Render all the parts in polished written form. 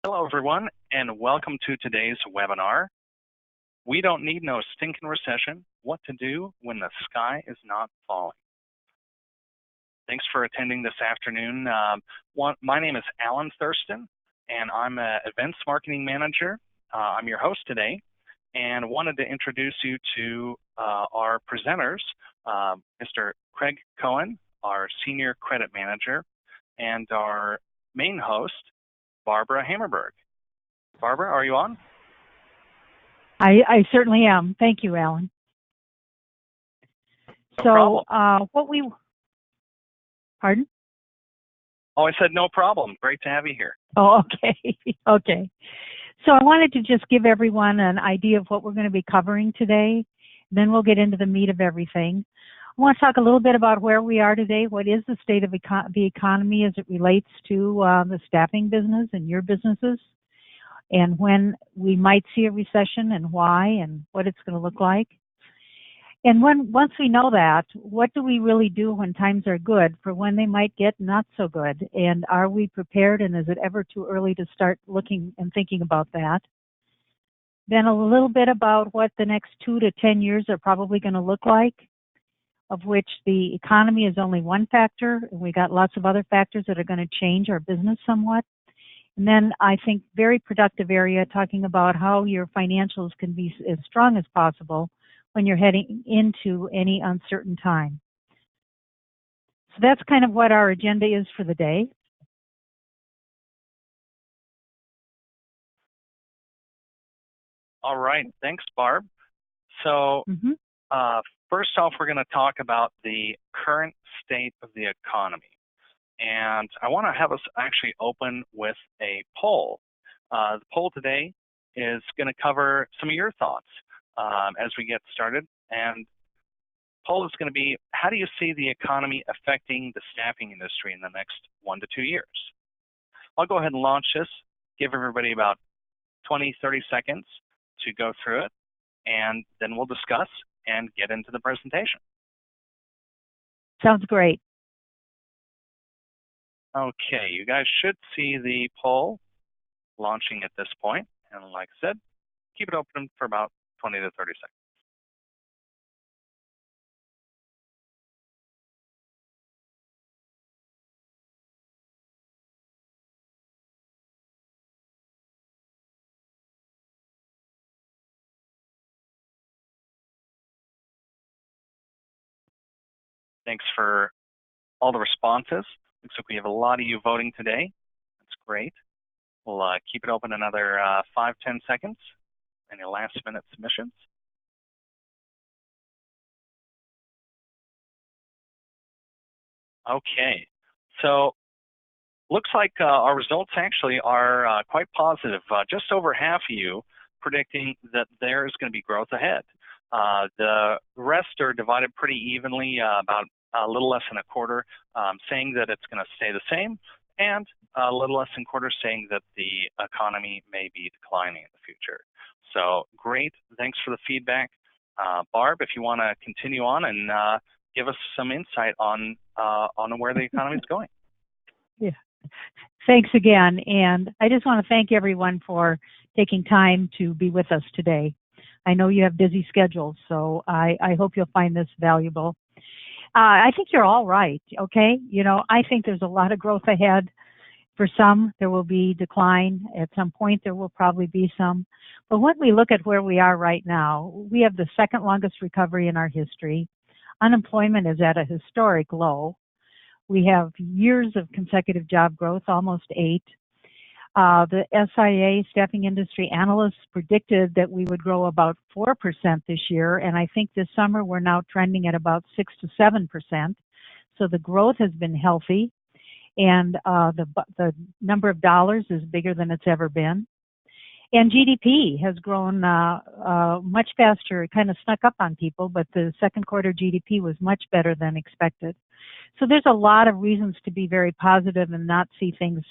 Hello, everyone, and welcome to today's webinar. We don't need no stinking recession. What to do when the sky is not falling. Thanks for attending this afternoon. My name is Alan Thurston, and I'm an Events Marketing Manager. I'm your host today, and wanted to introduce you to our presenters, Mr. Craig Cohen, our Senior Credit Manager, and our main host, Barbara Hammerberg. Barbara, are you on? I certainly am. Thank you, Alan. No problem. Pardon? Oh, I said no problem. Great to have you here. Oh, okay. Okay. So I wanted to just give everyone an idea of what we're going to be covering today. Then we'll get into the meat of everything. I want to talk a little bit about where we are today. What is the state of the economy as it relates to the staffing business and your businesses, and when we might see a recession and why and what it's going to look like. And once we know that, what do we really do when times are good for when they might get not so good? And are we prepared, and is it ever too early to start looking and thinking about that? Then a little bit about what the next 2 to 10 years are probably going to look like, of which the economy is only one factor, and we got lots of other factors that are going to change our business somewhat. And then I think very productive area talking about how your financials can be as strong as possible when you're heading into any uncertain time. So that's kind of what our agenda is for the day. All right, thanks, Barb. So first off, we're going to talk about the current state of the economy. And I want to have us actually open with a poll. The poll today is going to cover some of your thoughts as we get started. And the poll is going to be, how do you see the economy affecting the staffing industry in the next 1 to 2 years? I'll go ahead and launch this, give everybody about 20, 30 seconds to go through it, and then we'll discuss and get into the presentation. Sounds great. Okay, you guys should see the poll launching at this point. And like I said, keep it open for about 20 to 30 seconds. Thanks for all the responses. Looks like we have a lot of you voting today. That's great. We'll keep it open another 5-10 seconds. Any last minute submissions? Okay, so looks like our results actually are quite positive. Just over half of you predicting that there is going to be growth ahead. The rest are divided pretty evenly, about a little less than a quarter saying that it's going to stay the same, and a little less than a quarter saying that the economy may be declining in the future. So great, thanks for the feedback. Barb, if you want to continue on and give us some insight on where the economy is going. Yeah, thanks again. And I just want to thank everyone for taking time to be with us today. I know you have busy schedules, so I hope you'll find this valuable. I think you're all right, okay? You know, I think there's a lot of growth ahead. For some, there will be decline. At some point, there will probably be some. But when we look at where we are right now, we have the second longest recovery in our history. Unemployment is at a historic low. We have years of consecutive job growth, almost 8. The SIA, Staffing Industry Analysts, predicted that we would grow about 4% this year, and I think this summer we're now trending at about 6 to 7%. So the growth has been healthy, and the number of dollars is bigger than it's ever been. And GDP has grown much faster. It kind of snuck up on people, but the second quarter GDP was much better than expected. So there's a lot of reasons to be very positive and not see things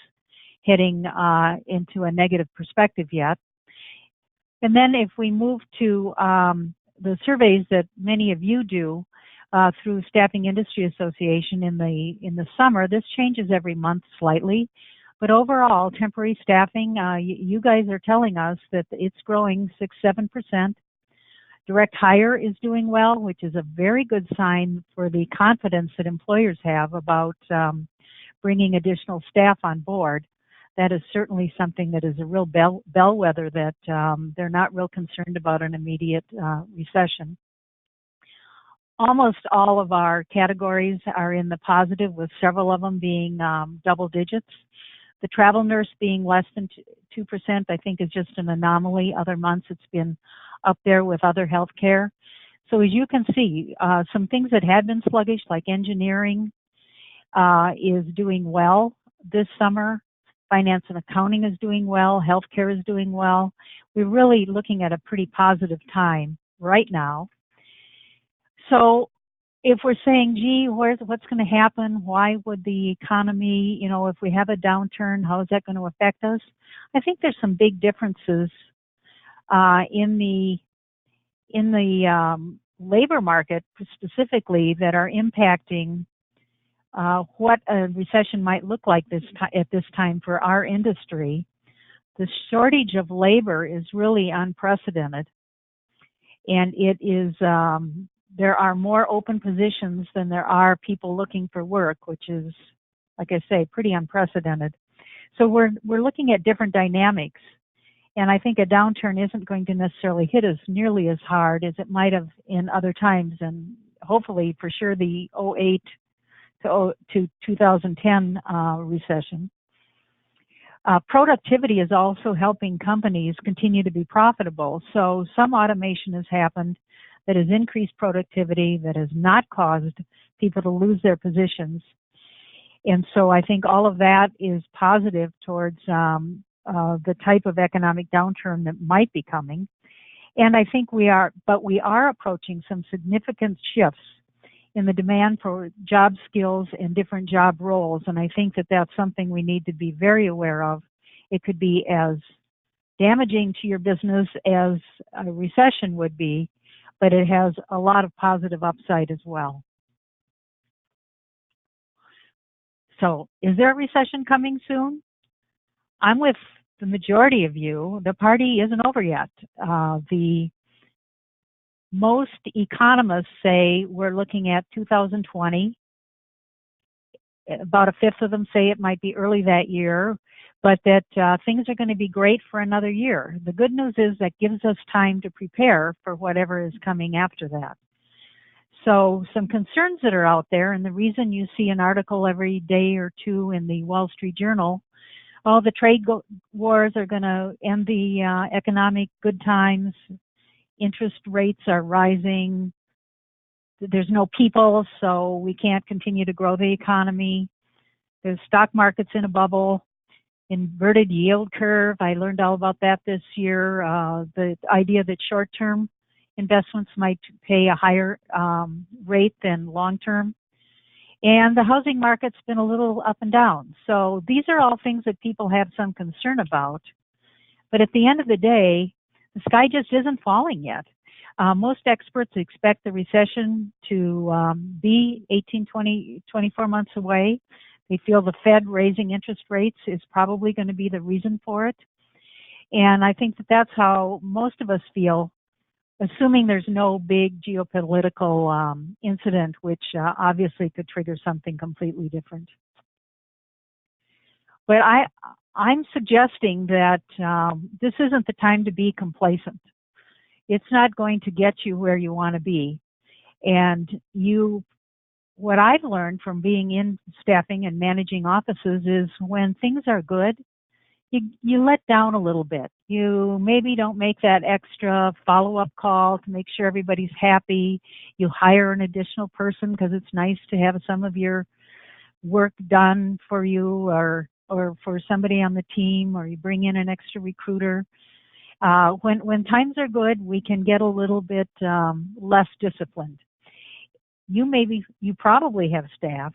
heading into a negative perspective yet. And then if we move to the surveys that many of you do through Staffing Industry Association in the summer, this changes every month slightly. But overall, temporary staffing, you guys are telling us that it's growing 6-7%. Direct hire is doing well, which is a very good sign for the confidence that employers have about bringing additional staff on board. That is certainly something that is a real bellwether that they're not real concerned about an immediate recession. Almost all of our categories are in the positive, with several of them being double digits. The travel nurse being less than 2%, I think, is just an anomaly. Other months it's been up there with other healthcare. So as you can see, some things that had been sluggish, like engineering, is doing well this summer. Finance and accounting is doing well. Healthcare is doing well. We're really looking at a pretty positive time right now. So if we're saying, gee, what's going to happen? Why would the economy, if we have a downturn, how is that going to affect us? I think there's some big differences in the labor market specifically that are impacting what a recession might look like at this time for our industry. The shortage of labor is really unprecedented, and it is there are more open positions than there are people looking for work, which is, like I say, pretty unprecedented. So we're looking at different dynamics, and I think a downturn isn't going to necessarily hit us nearly as hard as it might have in other times, and hopefully for sure the 2008 to 2010 recession. Productivity is also helping companies continue to be profitable. So some automation has happened that has increased productivity, that has not caused people to lose their positions. And so I think all of that is positive towards the type of economic downturn that might be coming. And I think we are approaching some significant shifts in the demand for job skills and different job roles. And I think that that's something we need to be very aware of. It could be as damaging to your business as a recession would be, but it has a lot of positive upside as well. So is there a recession coming soon? I'm with the majority of you. The party isn't over yet. Most economists say we're looking at 2020. About a fifth of them say it might be early that year, but that things are going to be great for another year. The good news is that gives us time to prepare for whatever is coming after that. So some concerns that are out there, and the reason you see an article every day or two in the Wall Street Journal, the trade wars are going to end the economic good times. Interest rates are rising. There's no people, so we can't continue to grow the economy. The stock market's in a bubble. Inverted yield curve, I learned all about that this year. The idea that short-term investments might pay a higher rate than long-term. And the housing market's been a little up and down. So these are all things that people have some concern about. But at the end of the day, the sky just isn't falling yet. Most experts expect the recession to be 18, 20, 24 months away. They feel the Fed raising interest rates is probably going to be the reason for it. And I think that that's how most of us feel, assuming there's no big geopolitical incident, which obviously could trigger something completely different. But I'm suggesting that this isn't the time to be complacent. It's not going to get you where you want to be. And what I've learned from being in staffing and managing offices is when things are good, you let down a little bit. You maybe don't make that extra follow-up call to make sure everybody's happy. You hire an additional person because it's nice to have some of your work done for you or for somebody on the team, or you bring in an extra recruiter. When times are good, we can get a little bit less disciplined. You probably have staff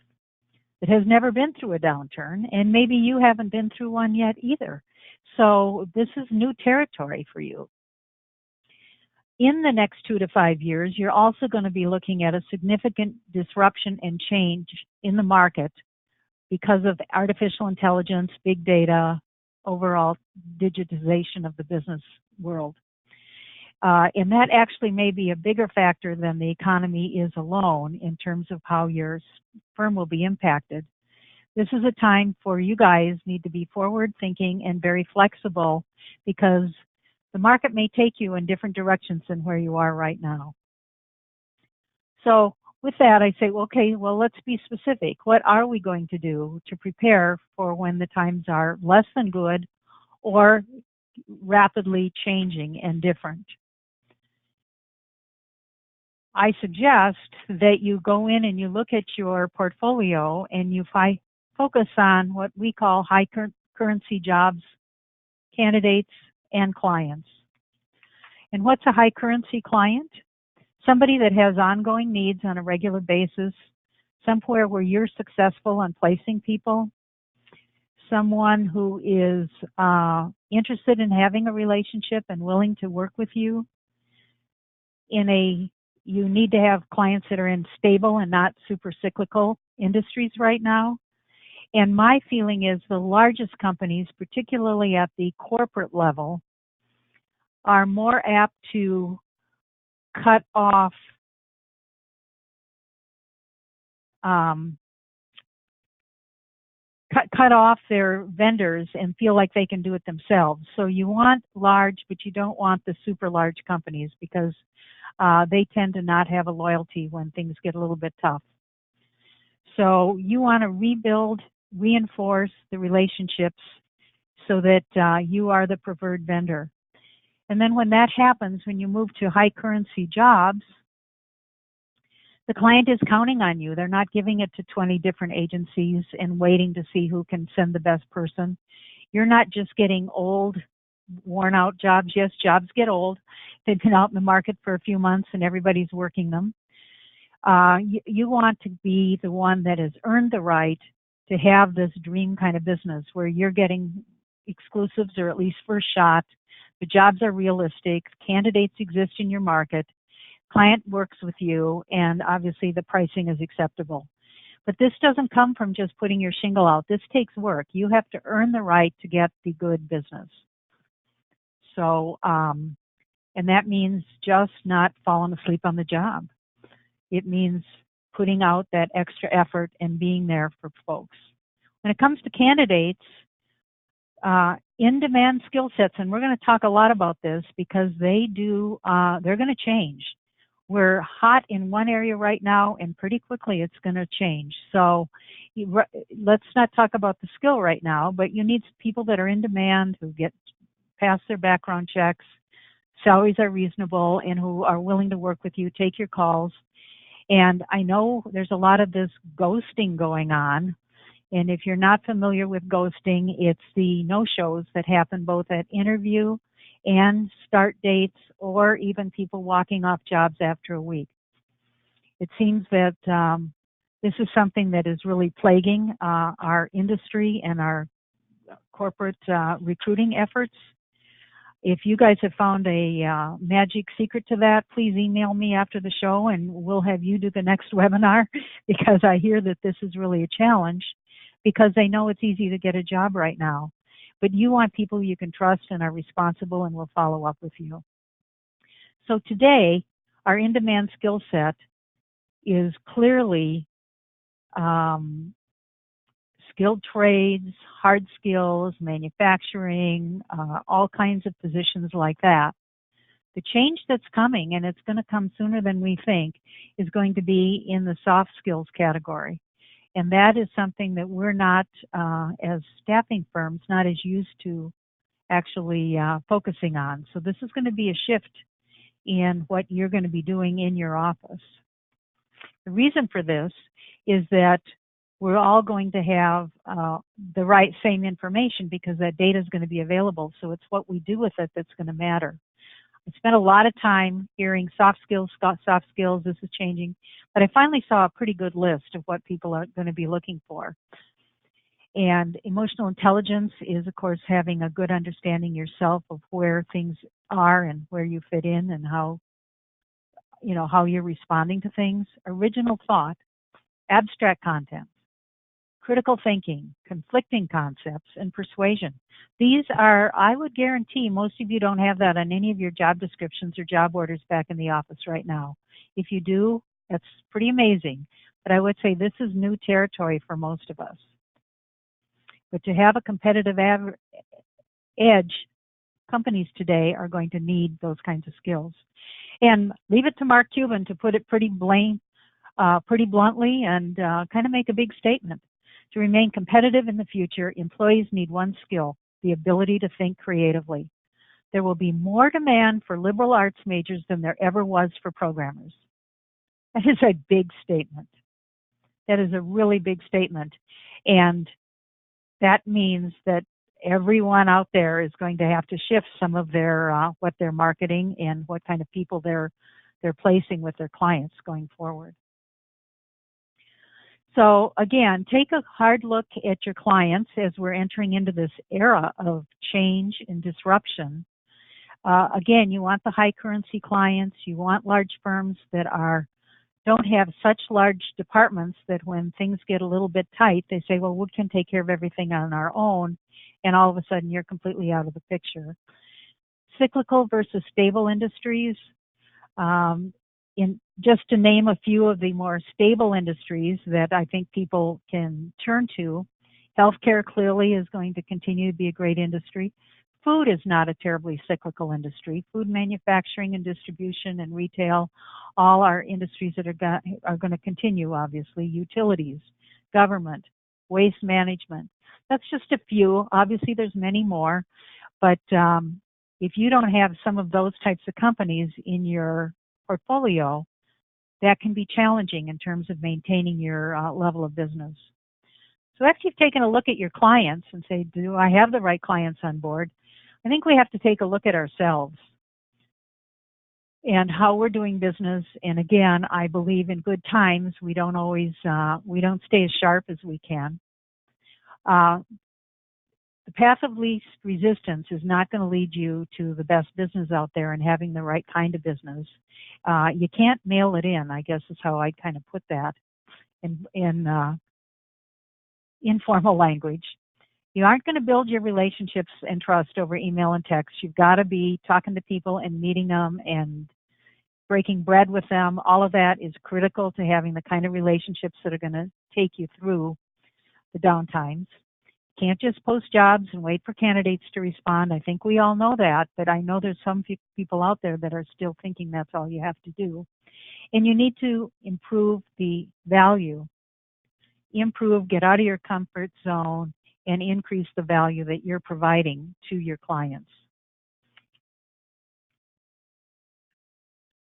that has never been through a downturn, and maybe you haven't been through one yet either. So this is new territory for you. In the next 2 to 5 years, you're also going to be looking at a significant disruption and change in the market because of artificial intelligence, big data, overall digitization of the business world. And that actually may be a bigger factor than the economy is alone in terms of how your firm will be impacted. This is a time for you guys need to be forward thinking and very flexible, because the market may take you in different directions than where you are right now. So with that, I say, okay, well, let's be specific. What are we going to do to prepare for when the times are less than good or rapidly changing and different? I suggest that you go in and you look at your portfolio and you focus on what we call high currency jobs, candidates, and clients. And what's a high currency client? Somebody that has ongoing needs on a regular basis, somewhere where you're successful in placing people, someone who is interested in having a relationship and willing to work with you. You need to have clients that are in stable and not super cyclical industries right now. And my feeling is the largest companies, particularly at the corporate level, are more apt to cut off their vendors and feel like they can do it themselves. So you want large, but you don't want the super large companies, because they tend to not have a loyalty when things get a little bit tough. So you want to rebuild, reinforce the relationships so that you are the preferred vendor. And then when that happens, when you move to high currency jobs, the client is counting on you. They're not giving it to 20 different agencies and waiting to see who can send the best person. You're not just getting old, worn out jobs. Yes, jobs get old. They've been out in the market for a few months and everybody's working them. You want to be the one that has earned the right to have this dream kind of business where you're getting exclusives or at least first shot. The jobs are realistic. Candidates exist in your market. Client works with you, and obviously the pricing is acceptable. But this doesn't come from just putting your shingle out. This takes work. You have to earn the right to get the good business. So, and that means just not falling asleep on the job. It means putting out that extra effort and being there for folks. When it comes to candidates, in-demand skill sets, and we're going to talk a lot about this because they're going to change. We're hot in one area right now, and pretty quickly it's going to change. So let's not talk about the skill right now, but you need people that are in demand, who get past their background checks, salaries are reasonable, and who are willing to work with you, take your calls. And I know there's a lot of this ghosting going on. And if you're not familiar with ghosting, it's the no-shows that happen both at interview and start dates, or even people walking off jobs after a week. It seems that this is something that is really plaguing our industry and our corporate recruiting efforts. If you guys have found a magic secret to that, please email me after the show and we'll have you do the next webinar, because I hear that this is really a challenge, because they know it's easy to get a job right now. But you want people you can trust and are responsible and will follow up with you. So today, our in-demand skill set is clearly skilled trades, hard skills, manufacturing, all kinds of positions like that. The change that's coming, and it's going to come sooner than we think, is going to be in the soft skills category. And that is something that we're not, as staffing firms, not as used to actually focusing on. So this is going to be a shift in what you're going to be doing in your office. The reason for this is that we're all going to have the same information, because that data is going to be available. So it's what we do with it that's going to matter. I spent a lot of time hearing soft skills, this is changing, but I finally saw a pretty good list of what people are going to be looking for. And emotional intelligence is, of course, having a good understanding yourself of where things are and where you fit in and how you're responding to things. Original thought, abstract content, critical thinking, conflicting concepts, and persuasion. These are, I would guarantee most of you don't have that on any of your job descriptions or job orders back in the office right now. If you do, that's pretty amazing. But I would say this is new territory for most of us. But to have a competitive edge, companies today are going to need those kinds of skills. And leave it to Mark Cuban to put it pretty bluntly and kind of make a big statement. To remain competitive in the future, employees need one skill, the ability to think creatively. There will be more demand for liberal arts majors than there ever was for programmers. That is a big statement. That is a really big statement. And that means that everyone out there is going to have to shift some of their what they're marketing and what kind of people they're placing with their clients going forward. So again, take a hard look at your clients as we're entering into this era of change and disruption. Again, you want the high currency clients. You want large firms that don't have such large departments that when things get a little bit tight, they say, well, we can take care of everything on our own, and all of a sudden you're completely out of the picture. Cyclical versus stable industries. Just to name a few of the more stable industries that I think people can turn to, healthcare clearly is going to continue to be a great industry. Food is not a terribly cyclical industry. Food manufacturing and distribution and retail, all are industries that are going to continue, obviously. Utilities, government, waste management. That's just a few. Obviously, there's many more. But if you don't have some of those types of companies in your portfolio, that can be challenging in terms of maintaining your level of business. So after you've taken a look at your clients and say, do I have the right clients on board? I think we have to take a look at ourselves and how we're doing business. And again, I believe in good times, we don't stay as sharp as we can. The path of least resistance is not going to lead you to the best business out there and having the right kind of business. You can't mail it in, I guess is how I'd kind of put that in informal language. You aren't going to build your relationships and trust over email and text. You've got to be talking to people and meeting them and breaking bread with them. All of that is critical to having the kind of relationships that are going to take you through the downtimes. Can't just post jobs and wait for candidates to respond. I think we all know that, but I know there's some people out there that are still thinking that's all you have to do. And you need to improve the value. Get out of your comfort zone, and increase the value that you're providing to your clients.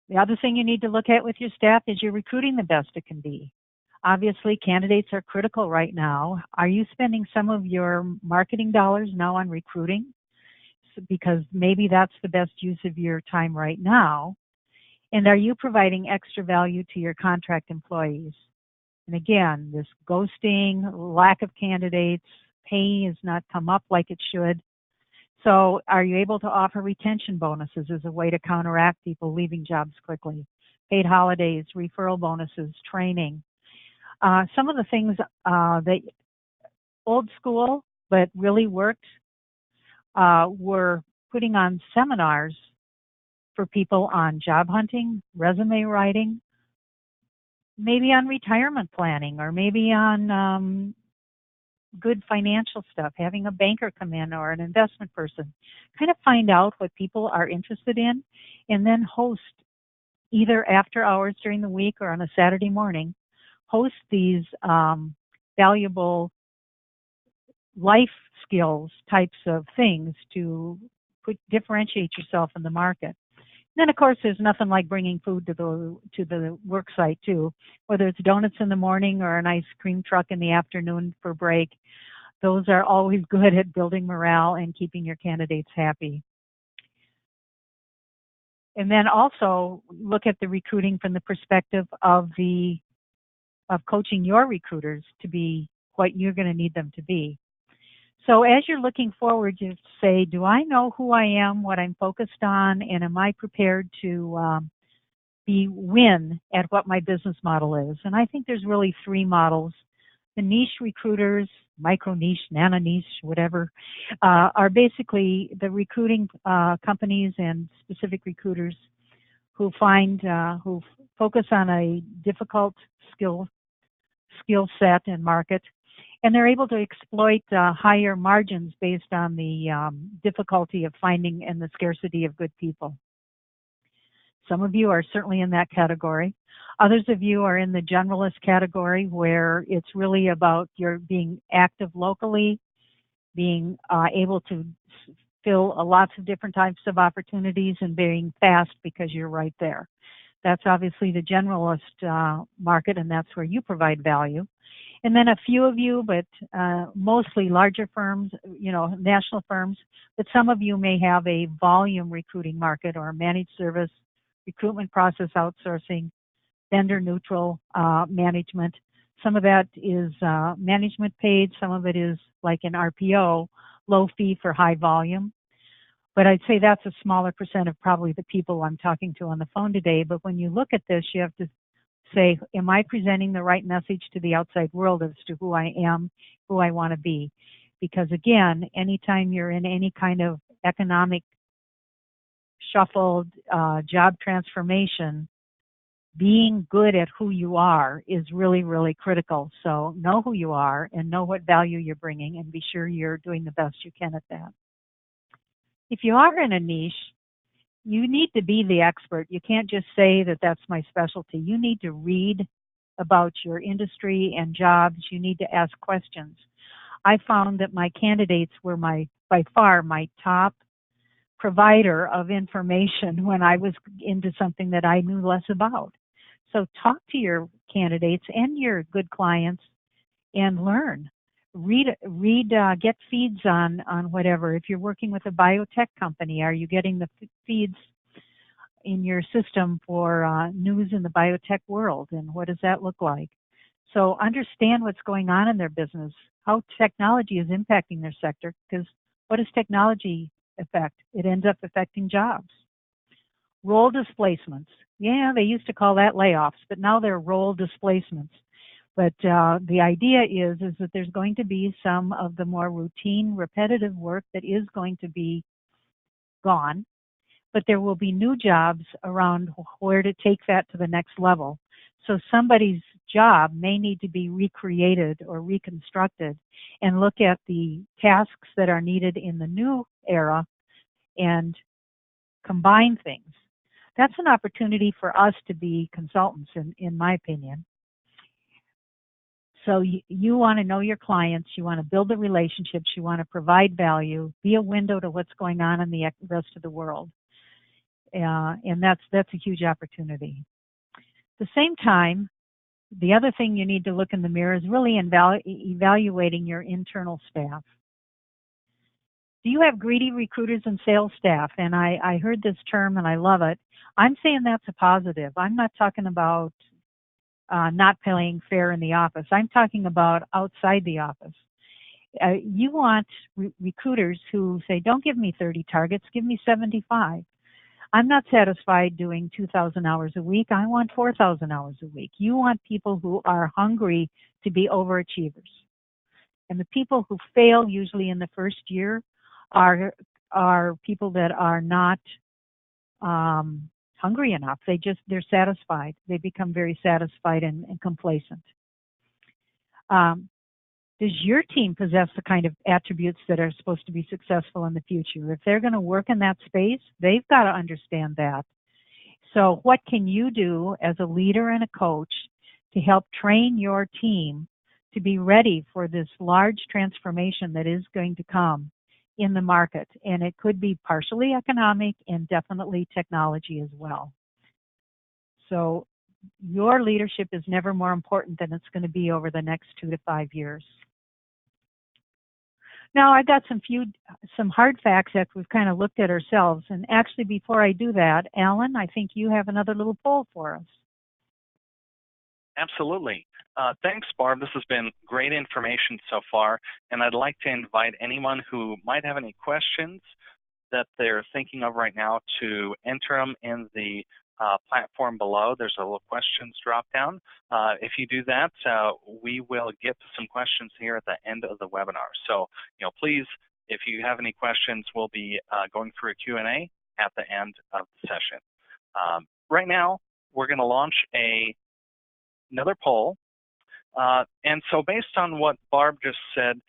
The other thing you need to look at with your staff is you're recruiting the best it can be. Obviously, candidates are critical right now. Are you spending some of your marketing dollars now on recruiting? Because maybe that's the best use of your time right now. And are you providing extra value to your contract employees? And again, this ghosting, lack of candidates, pay has not come up like it should. So are you able to offer retention bonuses as a way to counteract people leaving jobs quickly? Paid holidays, referral bonuses, training. Some of the things that old school but really worked were putting on seminars for people on job hunting, resume writing, maybe on retirement planning, or maybe on good financial stuff, having a banker come in or an investment person. Kind of find out what people are interested in and then host either after hours during the week or on a Saturday morning, host these valuable life skills types of things to differentiate yourself in the market. And then, of course, there's nothing like bringing food to the work site, too, whether it's donuts in the morning or an ice cream truck in the afternoon for break. Those are always good at building morale and keeping your candidates happy. And then also look at the recruiting from the perspective of coaching your recruiters to be what you're going to need them to be. So as you're looking forward, you say, do I know who I am, what I'm focused on, and am I prepared to win at what my business model is? And I think there's really three models. The niche recruiters, micro niche, nano niche, whatever, are basically the recruiting companies and specific recruiters who who focus on a difficult skill set and market, and they're able to exploit higher margins based on the difficulty of finding and the scarcity of good people. Some of you are certainly in that category. Others of you are in the generalist category, where it's really about your being active locally, being able to fill lots of different types of opportunities, and being fast because you're right there. That's obviously the generalist market, and that's where you provide value. And then a few of you, but mostly larger firms, national firms, but some of you may have a volume recruiting market or managed service, recruitment process outsourcing, vendor neutral management. Some of that is management paid, some of it is like an RPO, low fee for high volume. But I'd say that's a smaller percent of probably the people I'm talking to on the phone today. But when you look at this, you have to say, am I presenting the right message to the outside world as to who I am, who I want to be? Because again, anytime you're in any kind of economic shuffled job transformation, being good at who you are is really, really critical. So know who you are and know what value you're bringing, and be sure you're doing the best you can at that. If you are in a niche, you need to be the expert. You can't just say that that's my specialty. You need to read about your industry and jobs. You need to ask questions. I found that my candidates were by far my top provider of information when I was into something that I knew less about. So talk to your candidates and your good clients and learn. Read, get feeds on whatever. If you're working with a biotech company, are you getting the feeds in your system for news in the biotech world, and what does that look like? So understand what's going on in their business, how technology is impacting their sector, because what does technology affect? It ends up affecting jobs. Role displacements. Yeah, they used to call that layoffs, but now they're role displacements. But the idea is that there's going to be some of the more routine, repetitive work that is going to be gone, but there will be new jobs around where to take that to the next level. So somebody's job may need to be recreated or reconstructed, and look at the tasks that are needed in the new era and combine things. That's an opportunity for us to be consultants, in my opinion. So you want to know your clients, you want to build the relationships, you want to provide value, be a window to what's going on in the rest of the world. And that's a huge opportunity. At the same time, the other thing you need to look in the mirror is really evaluating your internal staff. Do you have greedy recruiters and sales staff? And I heard this term and I love it. I'm saying that's a positive. I'm not talking about not paying fair in the office. I'm talking about outside the office. You want recruiters who say, don't give me 30 targets, give me 75. I'm not satisfied doing 2,000 hours a week. I want 4,000 hours a week. You want people who are hungry to be overachievers. And the people who fail usually in the first year are people that are not hungry enough. They're satisfied. They become very satisfied and complacent. Does your team possess the kind of attributes that are supposed to be successful in the future? If they're going to work in that space, they've got to understand that. So what can you do as a leader and a coach to help train your team to be ready for this large transformation that is going to come in the market? And it could be partially economic and definitely technology as well. So your leadership is never more important than it's going to be over the next 2 to 5 years. Now, I've got some hard facts that we've kind of looked at ourselves. And actually, before I do that, Alan, I think you have another little poll for us. Absolutely. Thanks, Barb. This has been great information so far. And I'd like to invite anyone who might have any questions that they're thinking of right now to enter them in the platform below, there's a little questions drop down. If you do that, we will get to some questions here at the end of the webinar. So, please, if you have any questions, we'll be going through a Q&A at the end of the session. Right now, we're going to launch another poll. And so based on what Barb just said,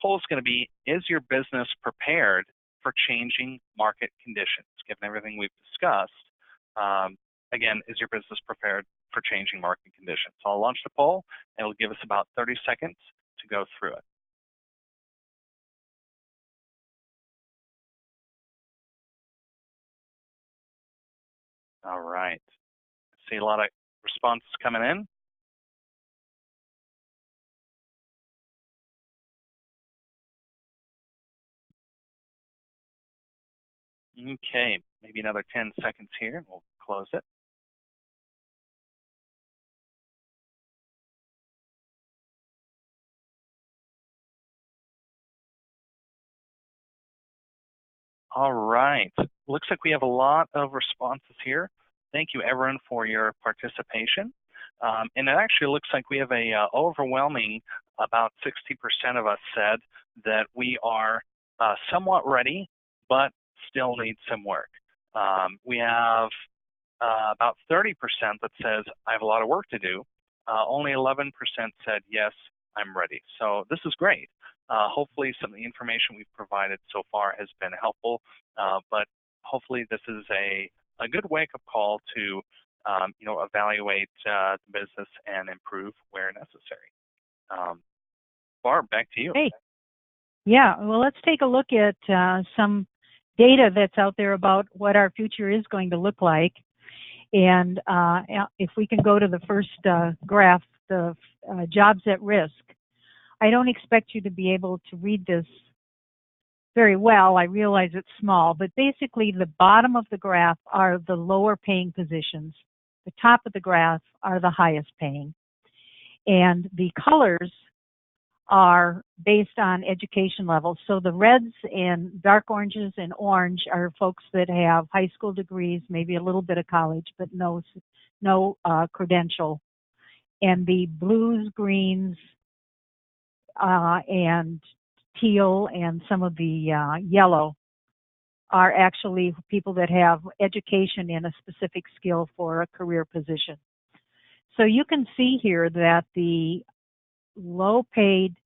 poll is going to be, is your business prepared for changing market conditions? Given everything we've discussed, again, is your business prepared for changing market conditions? So I'll launch the poll, and it'll give us about 30 seconds to go through it. All right. I see a lot of responses coming in. Okay, maybe another 10 seconds here. We'll close it. All right. Looks like we have a lot of responses here. Thank you, everyone, for your participation. And it actually looks like we have a overwhelming, about 60% of us said that we are somewhat ready, but still need some work. We have about 30% that says, I have a lot of work to do. Only 11% said, yes, I'm ready. So this is great. Hopefully some of the information we've provided so far has been helpful, but hopefully this is a good wake-up call to evaluate the business and improve where necessary. Barb, back to you. Hey. Yeah, well, let's take a look at some data that's out there about what our future is going to look like. And if we can go to the first graph, the jobs at risk. I don't expect you to be able to read this very well. I realize it's small, but basically the bottom of the graph are the lower paying positions. The top of the graph are the highest paying. And the colors are based on education levels. So the reds and dark oranges and orange are folks that have high school degrees, maybe a little bit of college, but no credential. And the blues, greens, and teal and some of the yellow are actually people that have education in a specific skill for a career position. So you can see here that the low-paid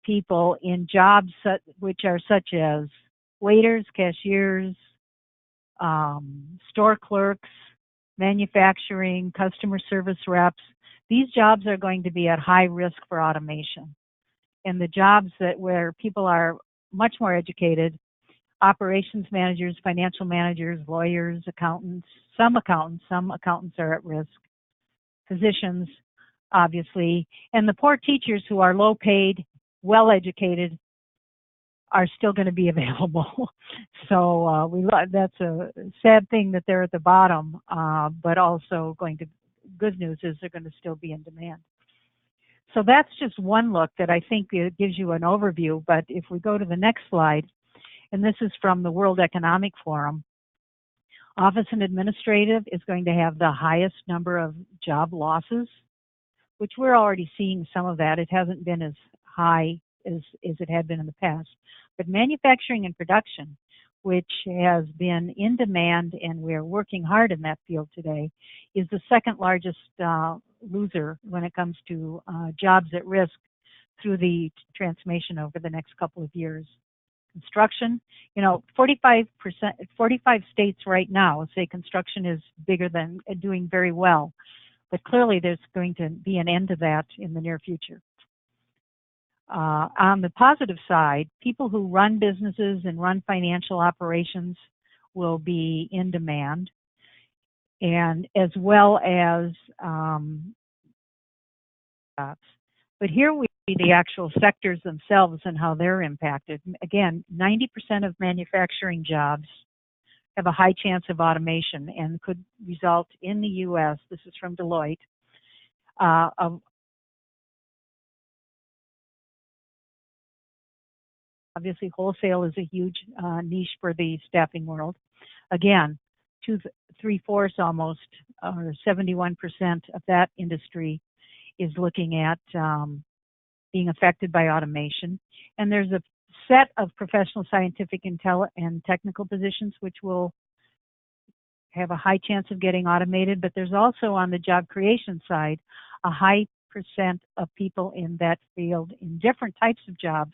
people in jobs which are such as waiters, cashiers, store clerks, manufacturing, customer service reps, these jobs are going to be at high risk for automation. And the jobs where people are much more educated, operations managers, financial managers, lawyers, accountants, some accountants are at risk, physicians, obviously, and the poor teachers who are low paid, well educated are still going to be available. So that's a sad thing that they're at the bottom, but also good news is they're going to still be in demand. So that's just one look that I think it gives you an overview. But if we go to the next slide, and this is from the World Economic Forum, Office and Administrative is going to have the highest number of job losses, which we're already seeing some of that. It hasn't been as high as it had been in the past. But manufacturing and production, which has been in demand, and we're working hard in that field today, is the second largest loser when it comes to jobs at risk through the transformation over the next couple of years. Construction, 45 states right now say construction is bigger than doing very well, but clearly there's going to be an end to that in the near future. On the positive side, people who run businesses and run financial operations will be in demand, and as well as but here we see the actual sectors themselves and how they're impacted. Again, 90% of manufacturing jobs have a high chance of automation and could result in the U.S., this is from Deloitte, obviously wholesale is a huge niche for the staffing world. Again, three-fourths almost, or 71% of that industry is looking at being affected by automation. And there's a set of professional, scientific, and technical positions which will have a high chance of getting automated, but there's also on the job creation side a high percent of people in that field in different types of jobs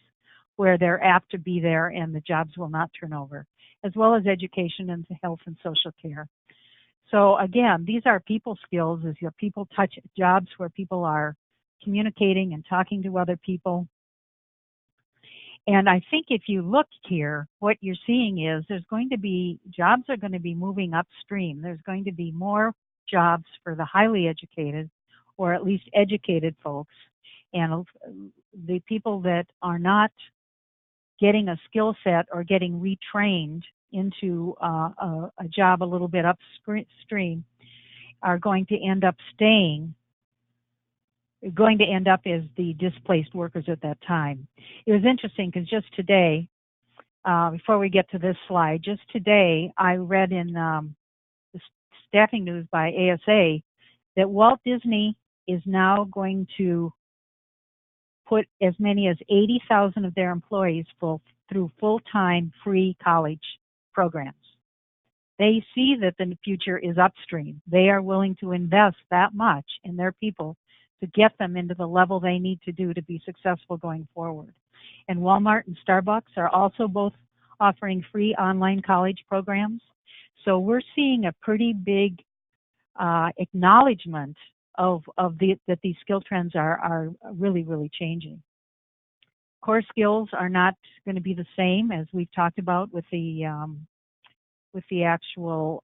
where they're apt to be there and the jobs will not turn over, as well as education and health and social care. So again, these are people skills, as your people touch jobs where people are communicating and talking to other people. And I think if you look here, what you're seeing is jobs are going to be moving upstream. There's going to be more jobs for the highly educated, or at least educated folks, and the people that are not getting a skill set or getting retrained into a job a little bit upstream are going to end up as the displaced workers at that time. It was interesting because just today, before we get to this slide, just today I read in the staffing news by ASA that Walt Disney is now going to put as many as 80,000 of their employees through full-time free college programs. They see that the future is upstream. They are willing to invest that much in their people to get them into the level they need to do to be successful going forward. And Walmart and Starbucks are also both offering free online college programs. So we're seeing a pretty big acknowledgement that these skill trends are really, really changing. Core skills are not going to be the same as we've talked about with the actual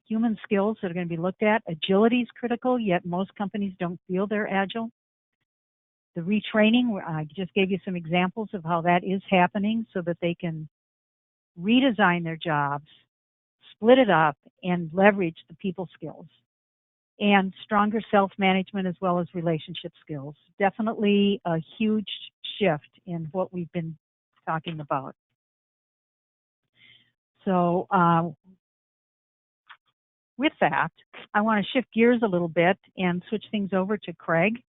human skills that are going to be looked at. Agility is critical, yet most companies don't feel they're agile. The retraining, I just gave you some examples of how that is happening so that they can redesign their jobs, split it up, and leverage the people skills. And stronger self-management as well as relationship skills. Definitely a huge shift in what we've been talking about. So with that, I want to shift gears a little bit and switch things over to Craig,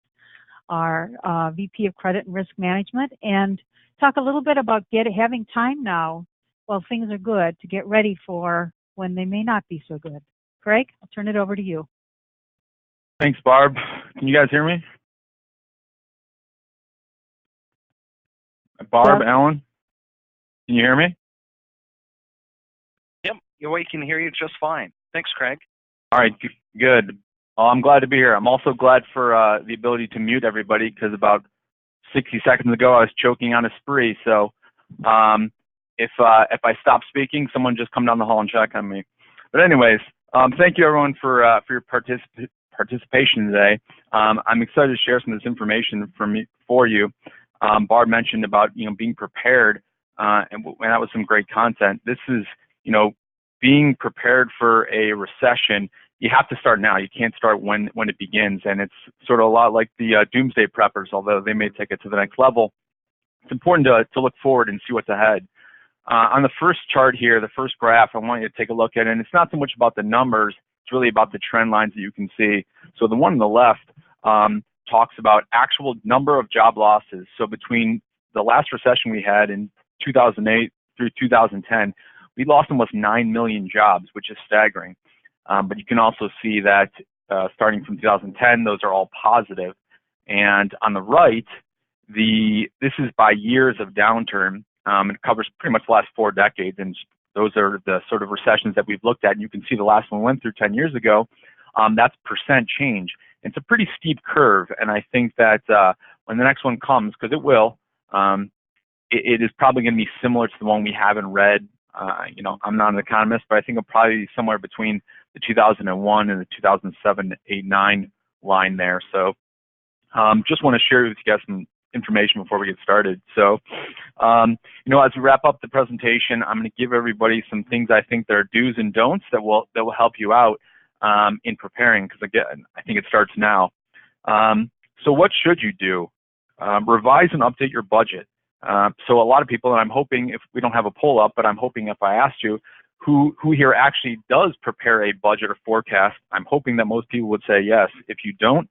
our VP of Credit and Risk Management, and talk a little bit about having time now while things are good to get ready for when they may not be so good. Craig, I'll turn it over to you. Thanks, Barb. Can you guys hear me? Barb, Yep. Alan, can you hear me? Yep, we can hear you just fine. Thanks, Craig. All right, good. Well, I'm glad to be here. I'm also glad for the ability to mute everybody because about 60 seconds ago I was choking on a spree. So if I stop speaking, someone just come down the hall and check on me. But anyways, thank you everyone for your participation today. I'm excited to share some of this information for you. Barb mentioned about being prepared, and that was some great content. This is being prepared for a recession. You have to start now. You can't start when it begins, and it's sort of a lot like the doomsday preppers, although they may take it to the next level. It's important to look forward and see what's ahead. On the first chart here, the first graph, I want you to take a look at it, and it's not so much about the numbers, it's really about the trend lines that you can see. So the one on the left talks about actual number of job losses. So between the last recession we had in 2008 through 2010, we lost almost 9 million jobs, which is staggering. But you can also see that starting from 2010, those are all positive. And on the right, this is by years of downturn. It covers pretty much the last 4 decades, and those are the sort of recessions that we've looked at. And you can see the last one we went through 10 years ago. That's percent change. It's a pretty steep curve, and I think that when the next one comes, because it will, it is probably going to be similar to the one we have in red. I'm not an economist, but I think it'll probably be somewhere between the 2001 and the 2007, 8, 9 line there. So just want to share with you guys some information before we get started. So, as we wrap up the presentation, I'm going to give everybody some things I think that are do's and don'ts that will help you out in preparing, because again, I think it starts now. So what should you do? Revise and update your budget. So a lot of people, and I'm hoping, if we don't have a poll up, but I'm hoping if I asked you, who here actually does prepare a budget or forecast? I'm hoping that most people would say yes. If you don't,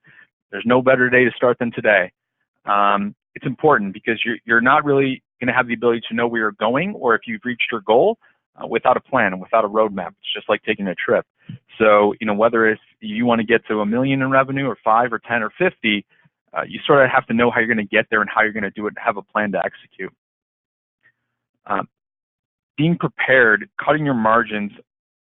there's no better day to start than today. It's important because you're not really going to have the ability to know where you're going or if you've reached your goal without a plan and without a roadmap. It's just like taking a trip. So, whether it's you want to get to $1 million in revenue or 5 or 10 or 50, you sort of have to know how you're going to get there and how you're going to do it and have a plan to execute. Being prepared, cutting your margins,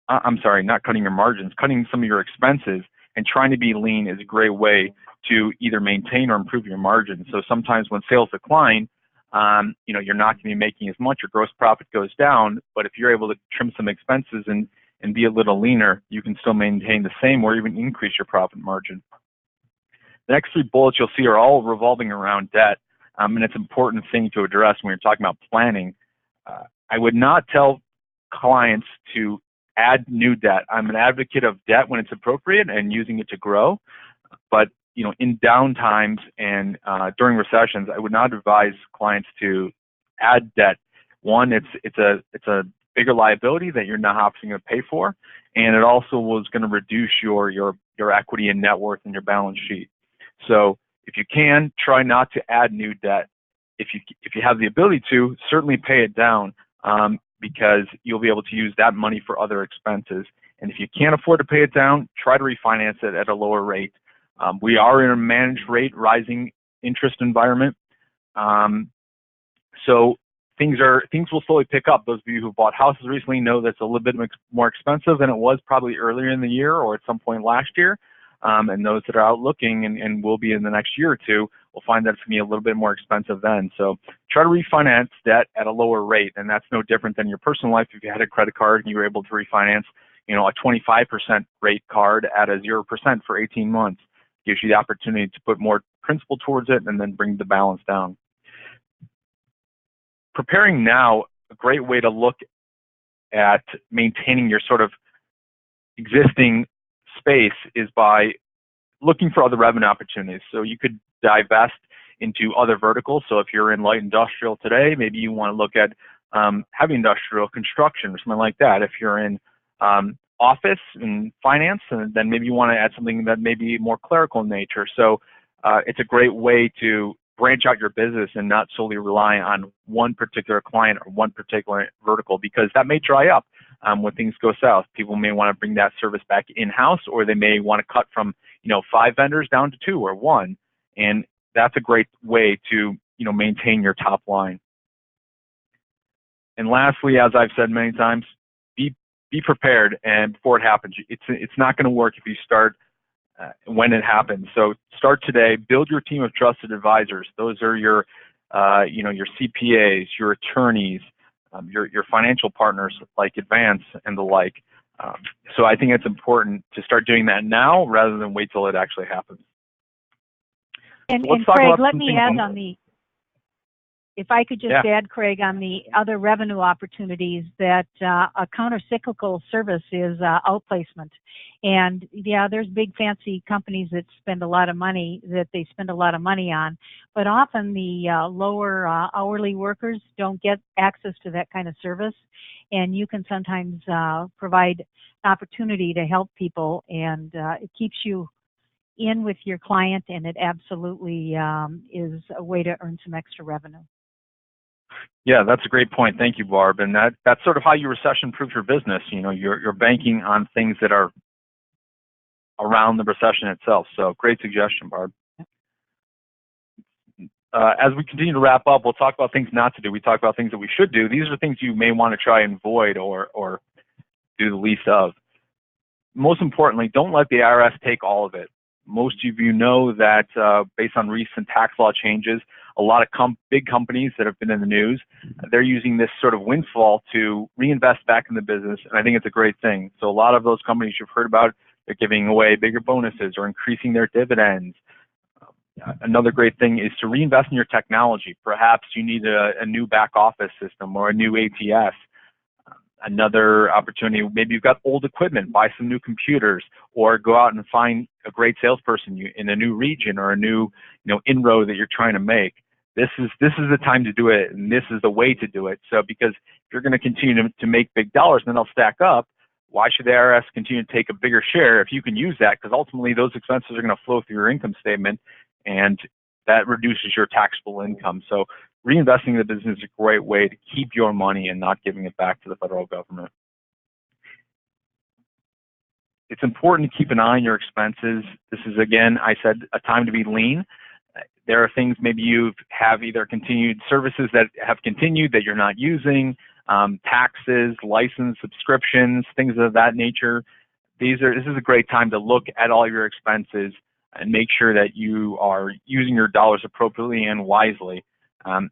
not cutting your margins, cutting some of your expenses and trying to be lean is a great way to either maintain or improve your margins. So sometimes when sales decline, you're not going to be making as much, your gross profit goes down, but if you're able to trim some expenses and be a little leaner, you can still maintain the same or even increase your profit margin. The next 3 bullets you'll see are all revolving around debt, and it's an important thing to address when you're talking about planning. I would not tell clients to add new debt. I'm an advocate of debt when it's appropriate and using it to grow, but in down times and during recessions, I would not advise clients to add debt. One, it's a bigger liability that you're not having to pay for, and it also was going to reduce your equity and net worth in your balance sheet. So if you can, try not to add new debt. If you have the ability to, certainly pay it down because you'll be able to use that money for other expenses. And if you can't afford to pay it down, try to refinance it at a lower rate. We are in a managed rate, rising interest environment. So things will slowly pick up. Those of you who bought houses recently know that's a little bit more expensive than it was probably earlier in the year or at some point last year. And those that are out looking and will be in the next year or two will find that it's going to be a little bit more expensive then. So try to refinance debt at a lower rate, and that's no different than your personal life. If you had a credit card and you were able to refinance, a 25% rate card at a 0% for 18 months, gives you the opportunity to put more principal towards it and then bring the balance down. Preparing now, a great way to look at maintaining your sort of existing space is by looking for other revenue opportunities. So you could divest into other verticals. So if you're in light industrial today, maybe you want to look at heavy industrial construction or something like that. If you're in office and finance, and then maybe you want to add something that may be more clerical in nature. So it's a great way to branch out your business and not solely rely on one particular client or one particular vertical, because that may dry up when things go south. People may want to bring that service back in-house, or they may want to cut from 5 vendors down to 2 or 1, and that's a great way to maintain your top line. And lastly, as I've said many times, be prepared, and before it happens. It's not going to work if you start when it happens. So start today. Build your team of trusted advisors. Those are your your CPAs, your attorneys, your financial partners like Advance and the like. So I think it's important to start doing that now rather than wait till it actually happens. And Craig, let me add on the, if I could just add, Craig, on the other revenue opportunities, that a counter-cyclical service is outplacement. And there's big fancy companies that spend a lot of money, on, but often the lower hourly workers don't get access to that kind of service. And you can sometimes provide opportunity to help people, and it keeps you in with your client, and it absolutely is a way to earn some extra revenue. Yeah, that's a great point. Thank you, Barb. And that's sort of how you recession-proof your business. You're banking on things that are around the recession itself. So great suggestion, Barb. As we continue to wrap up, we'll talk about things not to do. We talk about things that we should do. These are things you may want to try and avoid or do the least of. Most importantly, don't let the IRS take all of it. Most of you know that based on recent tax law changes, a lot of big companies that have been in the news, they're using this sort of windfall to reinvest back in the business, and I think it's a great thing. So a lot of those companies you've heard about, they're giving away bigger bonuses or increasing their dividends. Another great thing is to reinvest in your technology. Perhaps you need a new back office system or a new ATS. Another opportunity, maybe you've got old equipment, buy some new computers, or go out and find a great salesperson in a new region or a new inroad that you're trying to make. this is the time to do it, and this is the way to do it. So because if you're going to continue to make big dollars, and then they'll stack up, why should the IRS continue to take a bigger share if you can use that? Because ultimately those expenses are going to flow through your income statement, and that reduces your taxable income. So reinvesting in the business is a great way to keep your money and not giving it back to the federal government. It's important to keep an eye on your expenses. This is, again, I said, a time to be lean. There are things maybe you have either continued services that have continued that you're not using, taxes, license, subscriptions, things of that nature. This is a great time to look at all your expenses and make sure that you are using your dollars appropriately and wisely.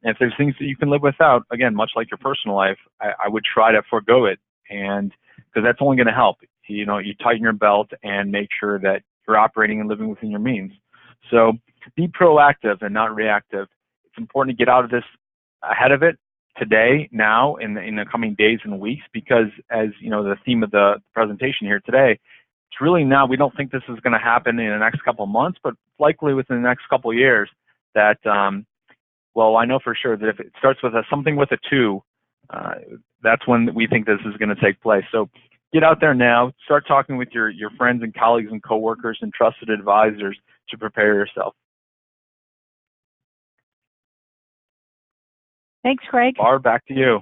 If there's things that you can live without, again, much like your personal life, I would try to forego it, and because that's only going to help. You tighten your belt and make sure that you're operating and living within your means. So be proactive and not reactive. It's important to get out of this ahead of it today, now, in the coming days and weeks, because as you know, the theme of the presentation here today, it's really now, we don't think this is going to happen in the next couple of months, but likely within the next couple of years that, well, I know for sure that if it starts with something with a 2, that's when we think this is going to take place. So get out there now, start talking with your friends and colleagues and coworkers and trusted advisors to prepare yourself. Thanks, Craig. Barb, back to you.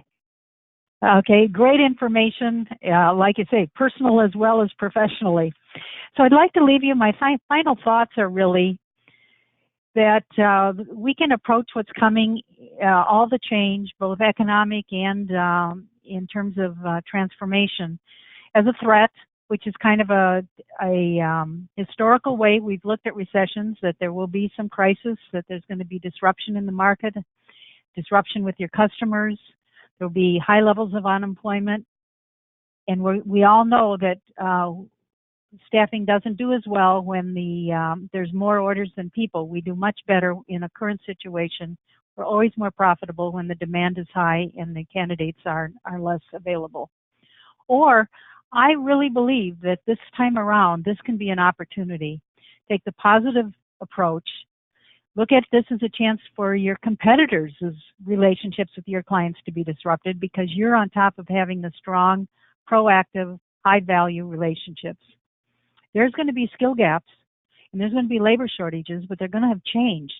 Okay, great information, like you say, personal as well as professionally. So I'd like to leave you, my final thoughts are really that we can approach what's coming, all the change, both economic and in terms of transformation, as a threat, which is kind of a historical way we've looked at recessions, that there will be some crisis, that there's going to be disruption in the market, disruption with your customers. There'll be high levels of unemployment. And we all know that staffing doesn't do as well when there's more orders than people. We do much better in a current situation. We're always more profitable when the demand is high and the candidates are less available. Or I really believe that this time around, this can be an opportunity. Take the positive approach. Look at this as a chance for your competitors' relationships with your clients to be disrupted, because you're on top of having the strong, proactive, high-value relationships. There's going to be skill gaps, and there's going to be labor shortages, but they're going to have changed.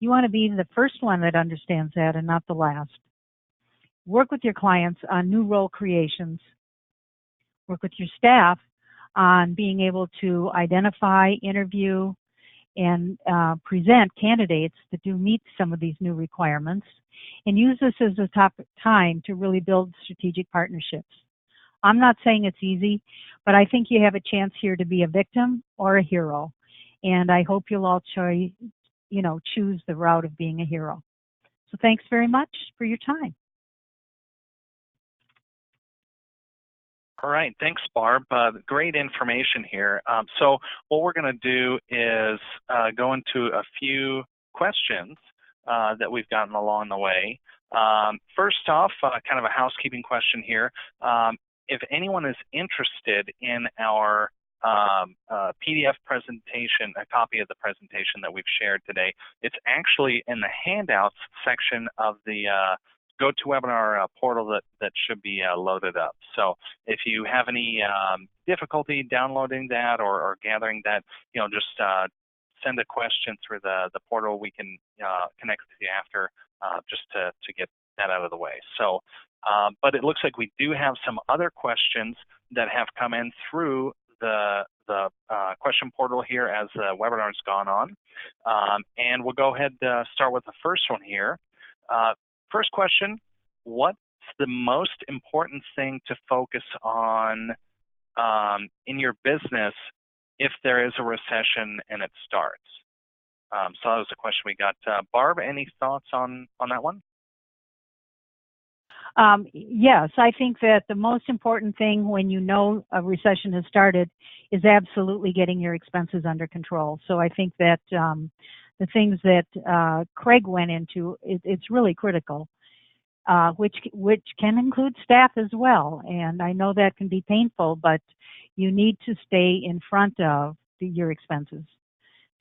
You want to be the first one that understands that and not the last. Work with your clients on new role creations. Work with your staff on being able to identify, interview, and present candidates that do meet some of these new requirements, and use this as a top time to really build strategic partnerships. I'm not saying it's easy, but I think you have a chance here to be a victim or a hero, and I hope you'll all choose the route of being a hero. So thanks very much for your time. All right, thanks, Barb. Great information here. So what we're going to do is go into a few questions that we've gotten along the way. First off, kind of a housekeeping question here. If anyone is interested in our PDF presentation, a copy of the presentation that we've shared today, it's actually in the handouts section of the GoToWebinar portal that should be loaded up. So if you have any difficulty downloading that or gathering that, just send a question through the portal. We can connect with you after just to get that out of the way. So, but it looks like we do have some other questions that have come in through the question portal here as the webinar's gone on. And we'll go ahead and start with the first one here. First question, what's the most important thing to focus on in your business if there is a recession and it starts? So that was a question we got. Barb, any thoughts on that one? Yes, I think that the most important thing when you know a recession has started is absolutely getting your expenses under control. So I think that the things that Craig went into, it's really critical, which can include staff as well. And I know that can be painful, but you need to stay in front of your expenses.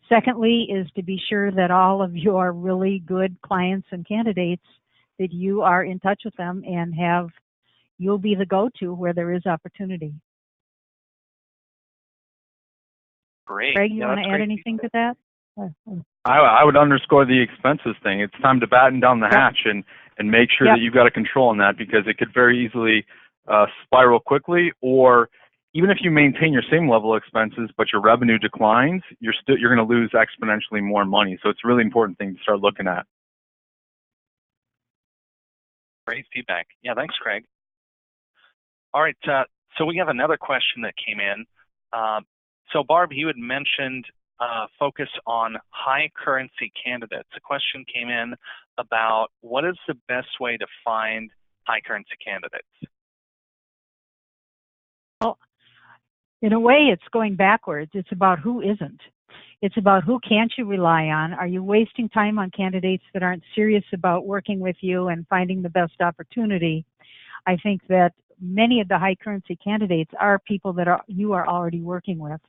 Secondly is to be sure that all of your really good clients and candidates, that you are in touch with them and you'll be the go-to where there is opportunity. Great. Craig, you want to add anything to that? I would underscore the expenses thing. It's time to batten down the hatch and make sure that you've got a control on that, because it could very easily spiral quickly. Or even if you maintain your same level of expenses but your revenue declines, you're going to lose exponentially more money. So it's a really important thing to start looking at. Great feedback. Yeah, thanks, Craig. All right, so we have another question that came in. So Barb, you had mentioned focus on high currency candidates. A question came in about what is the best way to find high currency candidates? Well, in a way, it's going backwards. It's about who isn't. It's about who can't you rely on. Are you wasting time on candidates that aren't serious about working with you and finding the best opportunity? I think that many of the high currency candidates are people that you are already working with,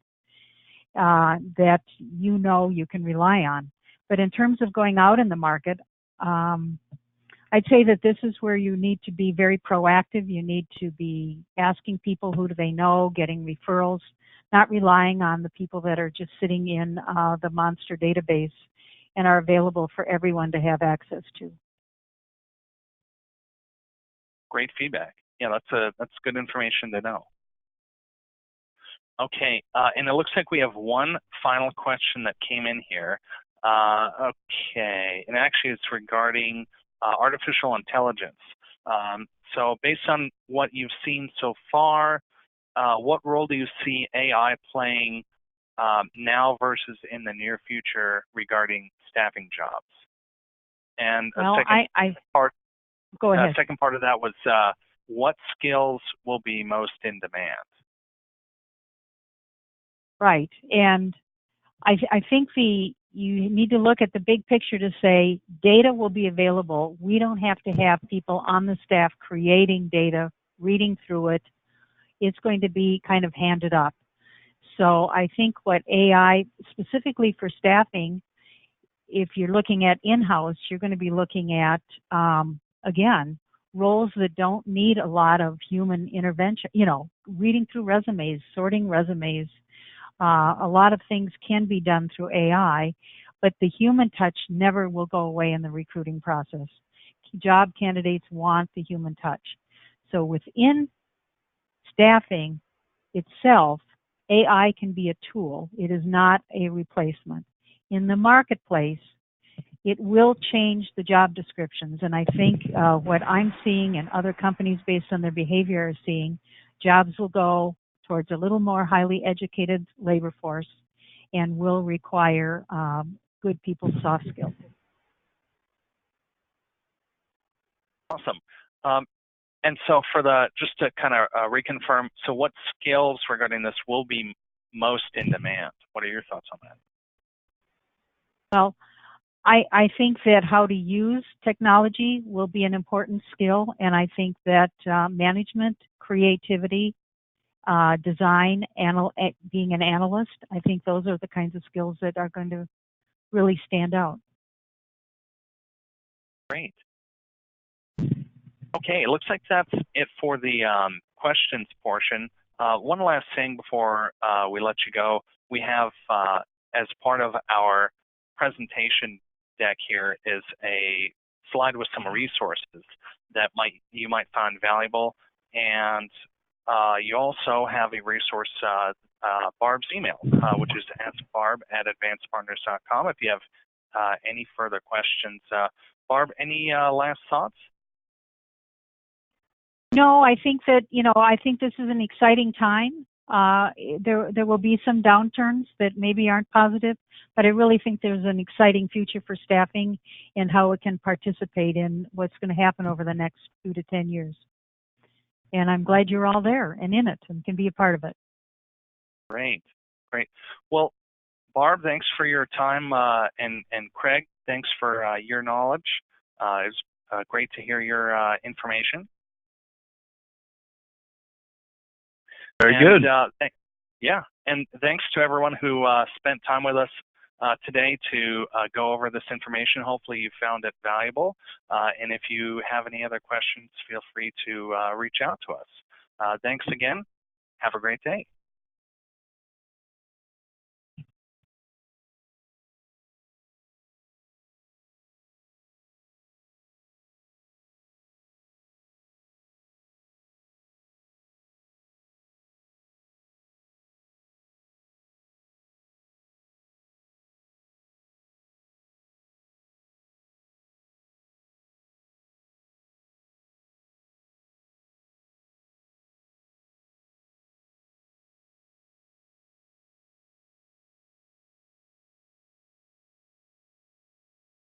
that you know you can rely on. But in terms of going out in the market, I'd say that this is where you need to be very proactive. You need to be asking people who do they know, getting referrals, not relying on the people that are just sitting in the monster database and are available for everyone to have access to. Great feedback. Yeah, that's good information to know. Okay, and it looks like we have one final question that came in here. Okay, and actually it's regarding artificial intelligence. So based on what you've seen so far, what role do you see AI playing now versus in the near future regarding staffing jobs? And well, go ahead. Second part of that was what skills will be most in demand? Right, and I think you need to look at the big picture to say data will be available. We don't have to have people on the staff creating data, reading through it. It's going to be kind of handed up. So I think what AI, specifically for staffing, if you're looking at in-house, you're going to be looking at, again, roles that don't need a lot of human intervention, reading through resumes, sorting resumes. A lot of things can be done through AI, but the human touch never will go away in the recruiting process. Job candidates want the human touch. So within staffing itself, AI can be a tool. It is not a replacement. In the marketplace, it will change the job descriptions, and I think what I'm seeing and other companies based on their behavior are seeing, jobs will go towards a little more highly educated labor force and will require good people's soft skills. Awesome. And so just to kind of reconfirm, so what skills regarding this will be most in demand? What are your thoughts on that? Well, I think that how to use technology will be an important skill, and I think that management, creativity, design, being an analyst, I think those are the kinds of skills that are going to really stand out. Great. Okay, it looks like that's it for the questions portion. One last thing before we let you go. We have, as part of our presentation deck here, is a slide with some resources that you might find valuable. And you also have a resource, Barb's email, which is askbarb@advancedpartners.com if you have any further questions. Barb, any last thoughts? No, I think that, I think this is an exciting time. There will be some downturns that maybe aren't positive, but I really think there's an exciting future for staffing and how it can participate in what's going to happen over the next 2 to 10 years. And I'm glad you're all there and in it and can be a part of it. Great. Well, Barb, thanks for your time, and Craig, thanks for your knowledge. It's great to hear your information. Very good. Yeah, and thanks to everyone who spent time with us today to go over this information. Hopefully you found it valuable. And if you have any other questions, feel free to reach out to us. Thanks again. Have a great day.